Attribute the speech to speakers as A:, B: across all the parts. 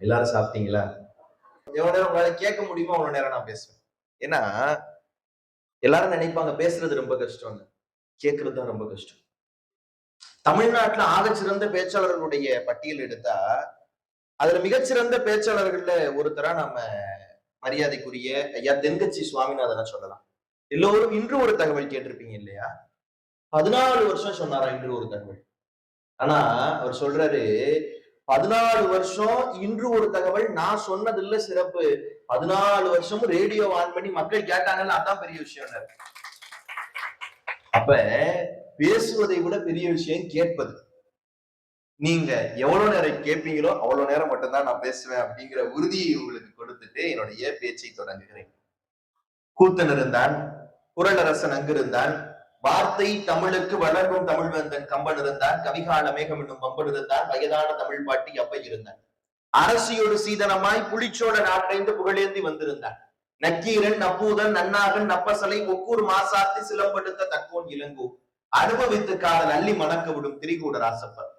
A: எல்லாரும் சாப்பிட்டீங்களா? எவ்வளவு நேரம் உங்களால கேட்க முடியுமோ அவ்வளவு நேரம் நான் பேசுவேன். ஏன்னா எல்லாரும் நினைப்பாங்க பேசுறது ரொம்ப கஷ்டம்னு. கேட்கறது தான் ரொம்ப கஷ்டம். தமிழ்நாட்டுல ஆகச்சிறந்த பேச்சாளர்களுடைய பட்டியல் எடுத்தா அதுல மிகச்சிறந்த பேச்சாளர்கள்ல ஒருத்தரா நாம மரியாதைக்குரிய ஐயா தென்கட்சி சுவாமிநாதனை சொல்லலாம். எல்லோரும் இன்று ஒரு தகவல் கேட்டிருப்பீங்க இல்லையா? 14 வருஷம் சொன்னாரா இன்று ஒரு தகவல். ஆனா அவர் சொல்றாரு 14 வருஷம் இன்று ஒரு தகவல் நான் சொன்னதில்ல சிறப்பு. 14 வருஷமும் ரேடியோ ஆன் பண்ணி மக்கள் கேட்டாங்கன்னு அதான் பெரிய விஷயம். அப்ப பேசுவதை விட பெரிய விஷயம் கேட்பது. நீங்க எவ்வளவு நேரம் கேட்பீங்களோ அவ்வளவு நேரம் மட்டும்தான் நான் பேசுவேன் அப்படிங்கிற உறுதியை உங்களுக்கு கொடுத்துட்டு என்னுடைய பேச்சை தொடங்குகிறேன். கூத்தன் இருந்தான், குறளரசன் அங்கிருந்தான், வார்த்தை தமிழுக்கு வளர்க்கும் தமிழ்வேந்தன் கம்பன் இருந்தான், கவிகால மேகம் என்னும் பம்பன் இருந்தான், வயதான தமிழ் பாட்டி அப்பை இருந்தான். அரசியோடு சீதனமாய் புலிச்சோழ நாட்டைந்து புகழேந்தி வந்திருந்தான். நக்கீரன், நப்பூதன், நன்னாகன், நப்பசலை, ஒக்கூர் மாசாத்தி சிலம்பெடுத்த தக்கோன் இளங்கோ அனுபவித்து காதல் அள்ளி மணக்க விடும் திரிகூட ராசப்பர்.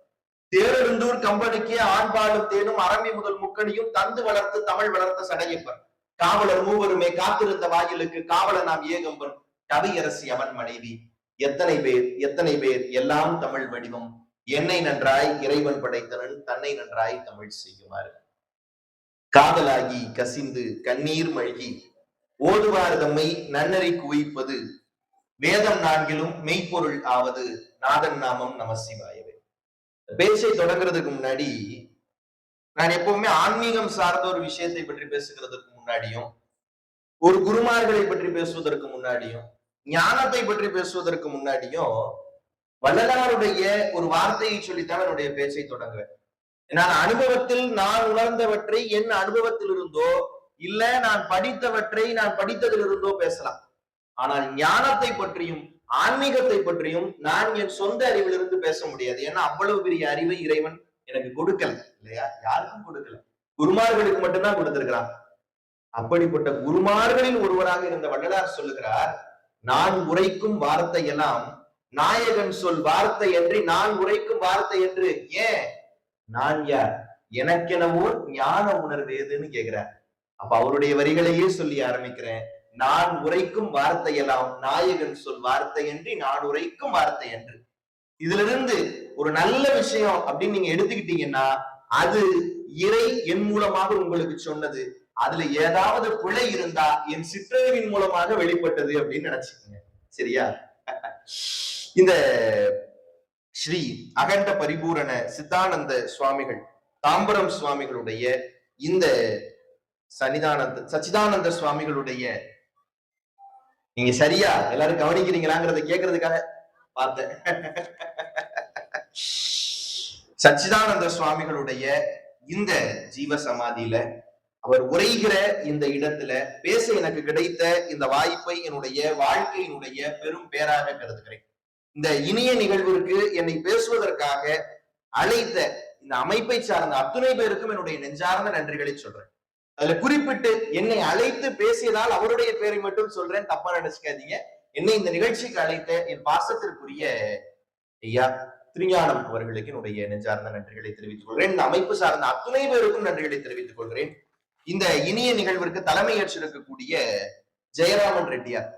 A: தேரெழுந்தூர் கம்பனுக்கே ஆண்பாலும் தேனும் அரம்பி முதல் முக்கணியும் தந்து வளர்த்து தமிழ் வளர்த்த சடையப்பர். காவலர் மூவருமே காத்திருந்த வாயிலுக்கு காவலனாம் ஏகம்பன் கவியரசி அவன் மனைவி. எத்தனை பேர் எல்லாம் தமிழ் வடிவம். என்னை நன்றாய் இறைவன் படைத்தனன் தன்னை நன்றாய் தமிழ் செய்யுமாறு. காதலாகி கசிந்து கண்ணீர் மழ்கி ஓதுவார் தம்மை நன்னறி குவிப்பது வேதம் நான்கிலும் மெய்ப்பொருள் ஆவது நாதன் நாமம் நமசிவாயவே. பேச்சை தொடங்குறதுக்கு முன்னாடி நான் எப்பவுமே ஆன்மீகம் சார்ந்த ஒரு விஷயத்தை பற்றி பேசுகிறதுக்கு முன்னாடியும், ஒரு குருமார்களை பற்றி பேசுவதற்கு முன்னாடியும், ஞானத்தை பற்றி பேசுவதற்கு முன்னாடியும் வள்ளலாருடைய ஒரு வார்த்தையை சொல்லித்தான் என்னுடைய பேச்சை தொடங்குவேன். நான் அனுபவத்தில் நான் உணர்ந்தவற்றை என் அனுபவத்தில் இருந்தோ இல்ல நான் படித்தவற்றை நான் படித்ததில் இருந்தோ பேசலாம். ஆனால் ஞானத்தை பற்றியும் ஆன்மீகத்தை பற்றியும் நான் என் சொந்த அறிவிலிருந்து பேச முடியாது. ஏன்னா அவ்வளவு பெரிய அறிவை இறைவன் எனக்கு கொடுக்கல இல்லையா? யாருக்கும் கொடுக்கல, குருமார்களுக்கு மட்டும்தான் கொடுத்திருக்கிறான். அப்படிப்பட்ட குருமார்களில் ஒருவராக இருந்த வள்ளலார் சொல்லுகிறார், நான் உரைக்கும் வார்த்தை எல்லாம் நாயகன் சொல் வார்த்தை என்று நான் உரைக்கும் வார்த்தை என்று. ஏன்? நான் யார்? எனக்கெனவோ ஞான உணர்வு ஏதுன்னு கேட்கிறார். அப்ப அவருடைய வரிகளையே சொல்லி ஆரம்பிக்கிறேன். நான் உரைக்கும் வார்த்தை எல்லாம் நாயகன் சொல் வார்த்தை என்று நான் உரைக்கும் வார்த்தை என்று. இதுல இருந்து ஒரு நல்ல விஷயம் அப்படின்னு நீங்க எடுத்துக்கிட்டீங்கன்னா அது இறை என் மூலமாக உங்களுக்கு சொன்னது. அதுல ஏதாவது பிழை இருந்தா என் சிற்றறிவின் மூலமாக வெளிப்பட்டது அப்படின்னு நினைச்சுக்கோங்க. சரியா? இந்த ஸ்ரீ அகண்ட பரிபூரண சித்தானந்த சுவாமிகள் தாம்பரம் சுவாமிகளுடைய இந்த சச்சிதானந்த சுவாமிகளுடைய, நீங்க சரியா எல்லாரும் கவனிக்கிறீங்களாங்கிறத கேட்கறதுக்காக பார்த்தேன். சச்சிதானந்த சுவாமிகளுடைய இந்த ஜீவ சமாதியில அவர் உரைகிற இந்த இடத்துல பேச எனக்கு கிடைத்த இந்த வாய்ப்பை என்னுடைய வாழ்க்கையினுடைய பெரும் பேராக கருதுகிறேன். இந்த இனிய நிகழ்விற்கு என்னை பேசுவதற்காக அழைத்த இந்த அமைப்பை சார்ந்த அத்துணை பேருக்கும் என்னுடைய நெஞ்சார்ந்த நன்றிகளை சொல்றேன். அதுல குறிப்பிட்டு என்னை அழைத்து பேசியதால் அவருடைய பேரை மட்டும் சொல்றேன், தப்பா நினைச்சுக்காதீங்க. என்னை இந்த நிகழ்ச்சிக்கு அழைத்த என் பாசத்திற்குரிய ஐயா திருஞானம் அவர்களுக்கு என்னுடைய நெஞ்சார்ந்த நன்றிகளை தெரிவித்துக் கொள்கிறேன். இந்த அமைப்பு சார்ந்த அத்துணை பேருக்கும் நன்றிகளை தெரிவித்துக் கொள்கிறேன். இந்த இனிய நிகழ்விற்கு தலைமையேற்றிருக்கக்கூடிய ஜெயராமன் ரெட்டியார்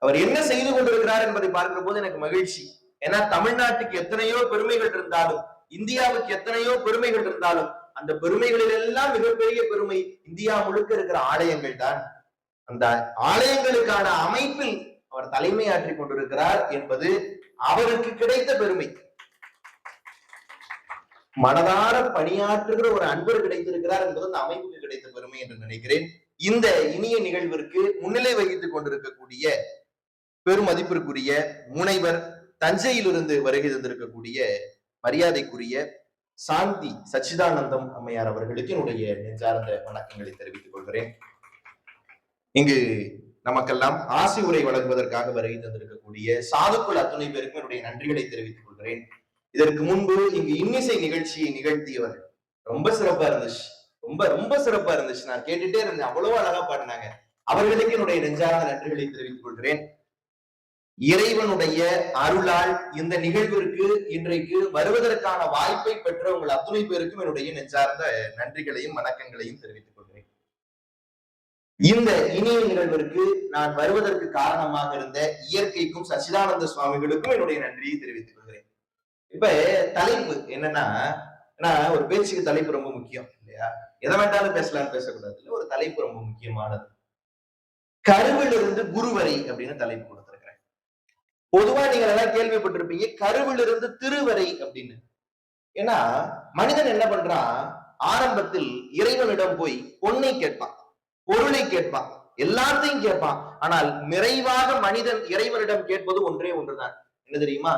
A: அவர் என்ன செய்து கொண்டிருக்கிறார் என்பதை பார்க்கிற போது எனக்கு மகிழ்ச்சி. ஏன்னா தமிழ்நாட்டுக்கு எத்தனையோ பெருமைகள் இருந்தாலும், இந்தியாவுக்கு எத்தனையோ பெருமைகள் இருந்தாலும், அந்த பெருமைகளில் எல்லாம் மிகப்பெரிய பெருமை இந்தியா முழுக்க இருக்கிற ஆலயங்கள் தான். அந்த ஆலயங்களுக்கான அமைப்பில் அவர் தலைமையாற்றிக் கொண்டிருக்கிறார் என்பது அவருக்கு கிடைத்த பெருமை. மனதார பணியாற்றுகிற ஒரு அன்பர் கிடைத்திருக்கிறார் என்பது அந்த அமைப்புக்கு கிடைத்த பெருமை என்று நினைக்கிறேன். இந்த இனிய நிகழ்விற்கு முன்னிலை வகித்துக் கொண்டிருக்கக்கூடிய பெருமதிப்பிற்குரிய முனைவர், தஞ்சையிலிருந்து வருகை தந்திருக்கக்கூடிய மரியாதைக்குரிய சாந்தி சச்சிதானந்தம் அம்மையார் அவர்களுக்கு என்னுடைய நெஞ்சார்ந்த வணக்கங்களை தெரிவித்துக் கொள்கிறேன். இங்கு நமக்கெல்லாம் ஆசி உரை வழங்குவதற்காக வருகை தந்திருக்கக்கூடிய சாதுக்குள் அத்துணை பேருக்கும் என்னுடைய நன்றிகளை தெரிவித்துக் கொள்கிறேன். இதற்கு முன்பு இங்கு இன்னிசை நிகழ்ச்சியை நிகழ்த்தியவர் ரொம்ப சிறப்பா இருந்துச்சு, ரொம்ப சிறப்பா இருந்துச்சு. நான் கேட்டுட்டே இருந்தேன், அவ்வளவு அழகா பாடினாங்க. அவர்களுக்கு என்னுடைய நெஞ்சார்ந்த நன்றிகளை தெரிவித்துக் கொள்கிறேன். இறைவனுடைய அருளால் இந்த நிகழ்விற்கு இன்றைக்கு வருவதற்கான வாய்ப்பை பெற்ற உங்கள் அத்துணை பேருக்கும் என்னுடைய நெஞ்சார்ந்த நன்றிகளையும் வணக்கங்களையும் தெரிவித்துக் கொள்கிறேன். இந்த இனிய நிகழ்விற்கு நான் வருவதற்கு காரணமாக இருந்த இயற்கைக்கும் சச்சிதானந்த சுவாமிகளுக்கும் என்னுடைய நன்றியை தெரிவித்துக் கொள்கிறேன். இப்ப தலைப்பு என்னன்னா, ஒரு பேச்சுக்கு தலைப்பு ரொம்ப முக்கியம் இல்லையா? எதை வேண்டாலும் பேசலாம்னு பேசக்கூடாது, ஒரு தலைப்பு ரொம்ப முக்கியமானது. கருவிலிருந்து குரு வரை அப்படின்னு தலைப்பு கொடுத்திருக்கிறேன். பொதுவா நீங்க எல்லாம் கேள்விப்பட்டிருப்பீங்க கருவிலிருந்து திருவரை அப்படின்னு. ஏன்னா மனிதன் என்ன பண்றான், ஆரம்பத்தில் இறைவனிடம் போய் பொன்னை கேட்பான், பொருளை கேட்பான், எல்லாத்தையும் கேட்பான். ஆனால் நிறைவாக மனிதன் இறைவனிடம் கேட்பது ஒன்றே ஒன்றுதான். என்ன தெரியுமா?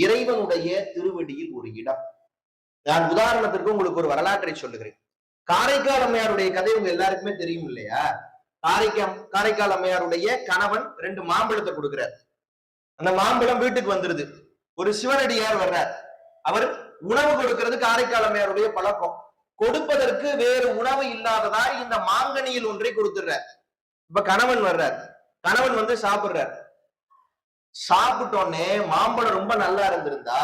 A: இறைவனுடைய திருவடியில் ஒரு இடம். நான் உதாரணத்திற்கு உங்களுக்கு ஒரு வரலாற்றை சொல்லுகிறேன். காரைக்கால் அம்மையாருடைய கதை உங்க எல்லாருக்குமே தெரியும் இல்லையா? காரைக்கால் அம்மையாருடைய கணவன் 2 மாம்பழத்தை கொடுக்கிறார். அந்த மாம்பழம் வீட்டுக்கு வந்துருது. ஒரு சிவனடியார் வர்றார். அவர் உணவு கொடுக்கிறது காரைக்கால் அம்மையாருடைய பழக்கம். கொடுப்பதற்கு வேறு உணவு இல்லாததால் இந்த மாங்கனியில் ஒன்றை கொடுத்துடுறார். இப்ப கணவன் வர்றார். கணவன் வந்து சாப்பிடுறார். சாப்பிட்டோன்னே மாம்பழம் ரொம்ப நல்லா இருந்திருந்தா,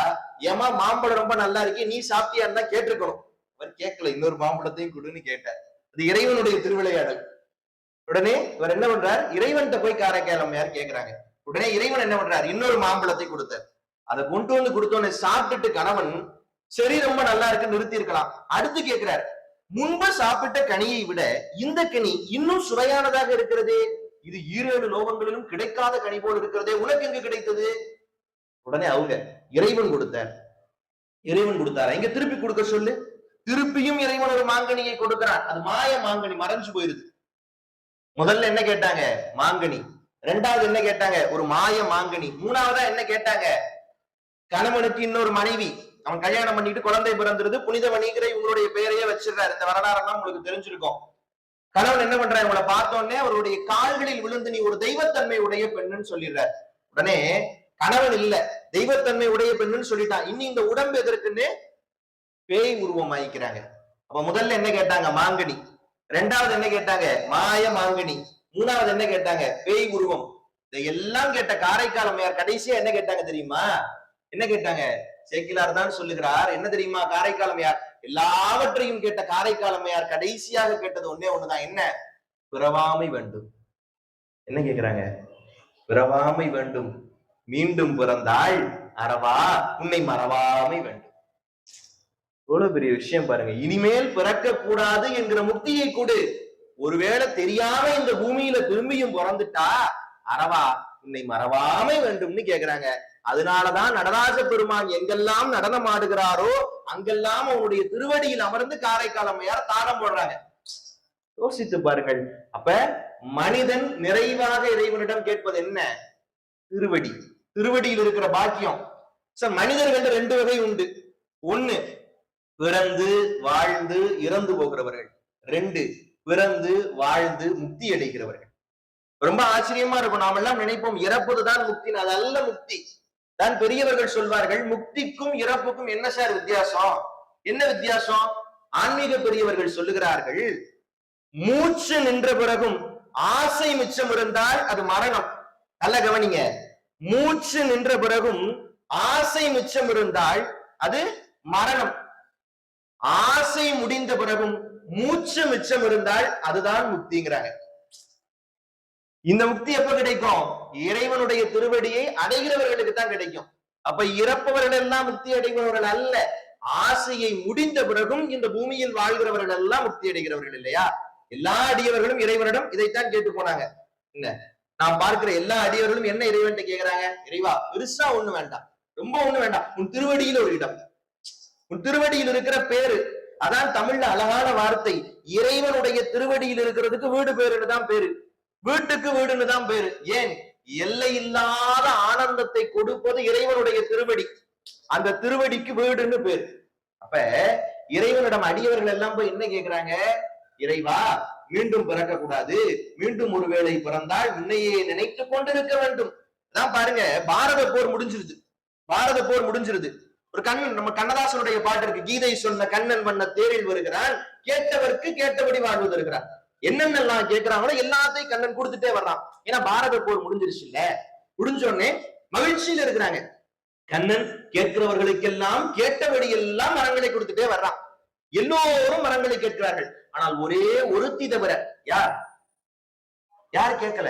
A: ஏமா மாம்பழம் ரொம்ப நல்லா இருக்கே, நீ சாப்பிட்டியான்னு தான் கேட்டிருக்கணும். அவர் கேட்கல, இன்னொரு மாம்பழத்தையும் கொடுன்னு கேட்டார். அது இறைவனுடைய திருவிளையாடல். உடனே இவர் என்ன பண்றார், இறைவன்கிட்ட போய் காரைக்கால் அம்மையார் கேட்கிறாங்க. உடனே இறைவன் என்ன பண்றார், இன்னொரு மாம்பழத்தை கொடுத்தார். அதை கொண்டு வந்து கொடுத்தோன்னு சாப்பிட்டுட்டு கணவன் சரி ரொம்ப நல்லா இருக்கு நிறுத்தி இருக்கலாம். அடுத்து கேட்கிறார், முன்பு சாப்பிட்ட கனியை விட இந்த கனி இன்னும் சுவையானதாக இருக்கிறதே, இது 7 லோகங்களிலும் கிடைக்காத கனி போல் இருக்கிறதே, உனக்கு எங்க கிடைத்தது? உடனே அவங்க இறைவன் கொடுத்தார். இறைவன் கொடுத்தாரா, இங்க திருப்பி கொடுக்க சொல்லு. திருப்பியும் இறைவன் ஒரு மாங்கனியை கொடுக்கிறான். அது மாய மாங்கனி, மறைஞ்சு போயிருது. முதல்ல என்ன கேட்டாங்க, மாங்கனி. 2வது என்ன கேட்டாங்க, ஒரு மாய மாங்கனி. 3வதா என்ன கேட்டாங்க, கணவனுக்கு இன்னொரு மனைவி, அவன் கல்யாணம் பண்ணிட்டு குழந்தை பிறந்திருது, புனிதவணிங்கிற இவங்களுடைய பெயரையே வச்சிருக்காரு. இந்த வரலாறுலாம் உங்களுக்கு தெரிஞ்சிருக்கும். கணவன் என்ன பண்றாரு, உங்களை பார்த்தோன்னே அவருடைய கால்களில் விழுந்து நீ ஒரு தெய்வத்தன்மை உடைய பெண்ணுன்னு சொல்லிடுறாரு. உடனே கணவன் இல்ல, தெய்வத்தன்மை உடைய பெண்ணுன்னு சொல்லிட்டான். இன்னி இந்த உடம்பு எதற்குன்னு பேய் உருவம் ஆயிக்கிறாங்க. அப்ப முதல்ல என்ன கேட்டாங்க, மாங்கனி. 2வது என்ன கேட்டாங்க, மாய மாங்கனி. 3வது என்ன கேட்டாங்க, பேய் உருவம். இதையெல்லாம் கேட்ட காரைக்கால் அம்மையார் கடைசியா என்ன கேட்டாங்க தெரியுமா? என்ன கேட்டாங்க? சேக்கிலார் தான் சொல்லுகிறார். என்ன தெரியுமா காரைக்கால் அம்மையார்? எல்லாவற்றையும் கேட்ட காரைக்கால் அம்மையார் கடைசியாக கேட்டது ஒன்னே ஒண்ணுதான். என்ன? பிறவாமை வேண்டும். என்ன கேக்குறாங்க? பிறவாமை வேண்டும். மீண்டும் பிறந்தாள் அறவா உன்னை மறவாமை வேண்டும். எவ்வளவு பெரிய விஷயம் பாருங்க. இனிமேல் பிறக்க கூடாது என்கிற முக்தியை கொடு. ஒருவேளை தெரியாம இந்த பூமியில திரும்பியும் பிறந்துட்டா அறவா உன்னை மறவாமை வேண்டும்னு கேக்குறாங்க. அதனாலதான் நடராஜ பெருமான் எங்கெல்லாம் நடனம் ஆடுகிறாரோ அங்கெல்லாம் அவனுடைய திருவடியில் அமர்ந்து காரைக்கால் அம்மையார் தாளம் போடுறாங்க. யோசித்து பாருங்கள். அப்ப மனிதன் நிறைவாக இறைவனிடம் கேட்பது என்ன? திருவடி. திருவடியில் இருக்கிற பாக்கியம். மனிதர்கள் 2 வகை உண்டு. 1 பிறந்து வாழ்ந்து இறந்து போகிறவர்கள். 2 பிறந்து வாழ்ந்து முக்தி அடைகிறவர்கள். ரொம்ப ஆச்சரியமா இருக்கும். நாம எல்லாம் நினைப்போம் இறப்பதுதான் முக்தி. அதல்ல முக்தி. தான் பெரியவர்கள் சொல்வார்கள், முக்திக்கும் இறப்புக்கும் என்ன சார் வித்தியாசம்? என்ன வித்தியாசம்? ஆன்மீக பெரியவர்கள் சொல்லுகிறார்கள், மூச்சு நின்ற பிறகும் ஆசை மிச்சம் இருந்தால் அது மரணம். நல்ல கவனிங்க. மூச்சு நின்ற பிறகும் ஆசை மிச்சம் இருந்தால் அது மரணம். ஆசை முடிந்த பிறகும் மூச்சு மிச்சம் இருந்தால் அதுதான் முக்திங்கிறாங்க. இந்த முக்தி எப்ப கிடைக்கும்? இறைவனுடைய திருவடியை அடைகிறவர்களுக்கு தான் கிடைக்கும். அப்ப இறப்பவர்கள் எல்லாம் முக்தி அடைகிறவர்கள் அல்ல. ஆசையை முடிந்த பிறகும் இந்த பூமியில் வாழ்கிறவர்கள் எல்லாம் முக்தி அடைகிறவர்கள் இல்லையா? எல்லா அடியவர்களும் இறைவனிடம் இதைத்தான் கேட்டு போனாங்க. என்ன நாம் பார்க்கிற எல்லா அடியவர்களும் என்ன இறைவன் கேட்கிறாங்க? இறைவா பெருசா ஒண்ணு வேண்டாம், ரொம்ப ஒண்ணு வேண்டாம், உன் திருவடியில் ஒரு இடம், உன் திருவடியில் இருக்கிற பேரு. அதான் தமிழ்ல அழகான வார்த்தை. இறைவனுடைய திருவடியில் இருக்கிறதுக்கு வீடு பேருன்னு தான் பேரு. வீட்டுக்கு வீடுன்னு தான் பேரு. ஏன்? எல்லை இல்லாத ஆனந்தத்தை கொடுப்பது இறைவனுடைய திருவடி. அந்த திருவடிக்கு வீடுன்னு பேரு. அப்ப இறைவனிடம் அடியவர்கள் எல்லாம் போய் என்ன கேட்கிறாங்க? இறைவா மீண்டும் பிறக்க கூடாது, மீண்டும் ஒருவேளை பிறந்தால் உன்னையே நினைத்து கொண்டிருக்க வேண்டும். அதான் பாருங்க, பாரத போர் முடிஞ்சிருது. பாரத போர் முடிஞ்சிருது. ஒரு கண்ணன், நம்ம கண்ணதாசனுடைய பாட்டு இருக்கு, கீதை சொன்ன கண்ணன் வண்ண தேரில் வருகிறான், கேட்டவர்க்கு கேட்டபடி வாழ்வு தருகிறான். என்னென்னலாம் கேட்கிறாங்களோ எல்லாத்தையும் கண்ணன் கொடுத்துட்டே வர்றான். ஏன்னா பாரத போர் முடிஞ்சிருச்சு இல்ல. முடிஞ்சோடனே மகிழ்ச்சியில இருக்கிறாங்க. கண்ணன் கேட்கிறவர்களுக்கெல்லாம் கேட்டபடி எல்லாம் வரங்களை கொடுத்துட்டே வர்றான். எல்லோரும் வரங்களை கேட்கிறார்கள். ஆனால் ஒரே ஒருத்தி தவிர யார் யார் கேட்கல?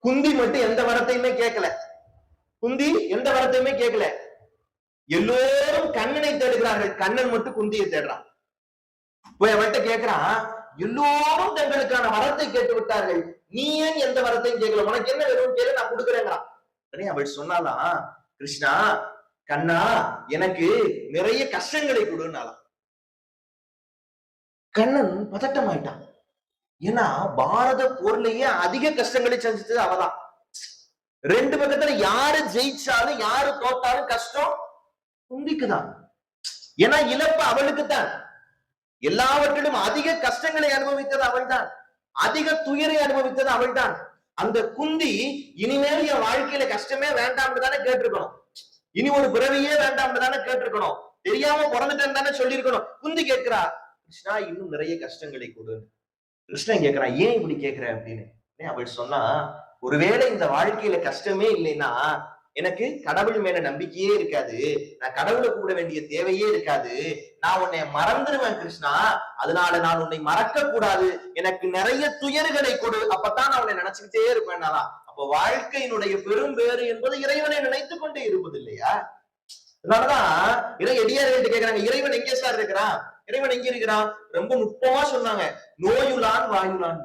A: குந்தி மட்டும் எந்த வரத்தையுமே கேட்கல. குந்தி எந்த வரத்தையுமே கேட்கல. எல்லோரும் கண்ணனை தேடுகிறார்கள். கண்ணன் மட்டும் குந்தியை தேடுறான். போய் அவன்கிட்ட கேட்கிறான், எல்லோரும் தங்களுக்கான வரத்தை கேட்டு விட்டார்கள், நீ ஏன் எந்த வரத்தையும் கேட்கல? உனக்கு என்ன வேணும் கேளு, நான் கொடுக்குறேங்கிறான். அவள் சொன்னாலாம், கிருஷ்ணா கண்ணா எனக்கு நிறைய கஷ்டங்களை கொடுனாலாம். கண்ணன் பதட்டமாயிட்டான். ஏன்னா பாரத போர்லயே அதிக கஷ்டங்களை சந்திச்சது அவதான். ரெண்டு பக்கத்துல யாரு ஜெயிச்சாலும் யாரு தோத்தாலும் கஷ்டம் குந்திக்குதான். ஏன்னா இழப்பு அவளுக்குத்தான். எல்லாவற்றிலும் அதிக கஷ்டங்களை அனுபவித்தது அவள்தான், அதிக துயரை அனுபவித்தது அவள்தான். அந்த குந்தி இனிமேல் என் வாழ்க்கையில கஷ்டமே வேண்டாம்னு தானே கேட்டிருக்கணும், இனி ஒரு பிறவியே வேண்டாம்னு தானே கேட்டிருக்கணும், தெரியாம பிறந்துட்டேன்னு தானே சொல்லியிருக்கணும். குந்தி கேட்கிறா, கிருஷ்ணா இன்னும் நிறைய கஷ்டங்களை கொடு. கிருஷ்ணன் கேட்கிறான், ஏன் இப்படி கேட்கிற அப்படின்னு. அவள் சொன்னா, ஒருவேளை இந்த வாழ்க்கையில கஷ்டமே இல்லைன்னா எனக்கு கடவுள் மேல நம்பிக்கையே இருக்காது, நான் கடவுளை கூப்பிட வேண்டிய தேவையே இருக்காது, நான் உன்னை மறந்துடுவேன் கிருஷ்ணா, அதனால நான் உன்னை மறக்க கூடாது, எனக்கு நிறைய துயர்களை கொடு, அப்பதான் நான் உன்னை நினைச்சுக்கிட்டே இருப்பேன்னாலா. அப்ப வாழ்க்கையினுடைய பெரும் பேறு என்பது இறைவனை நினைத்துக் கொண்டே இருப்பது இல்லையா? அதனாலதான் எடியார் கேட்கிறாங்க, இறைவன் எங்கே சார் இருக்கிறான்? இறைவன் எங்க இருக்கிறான்? ரொம்ப நுட்பமா சொன்னாங்க, நோயுலான் வாயுலான்.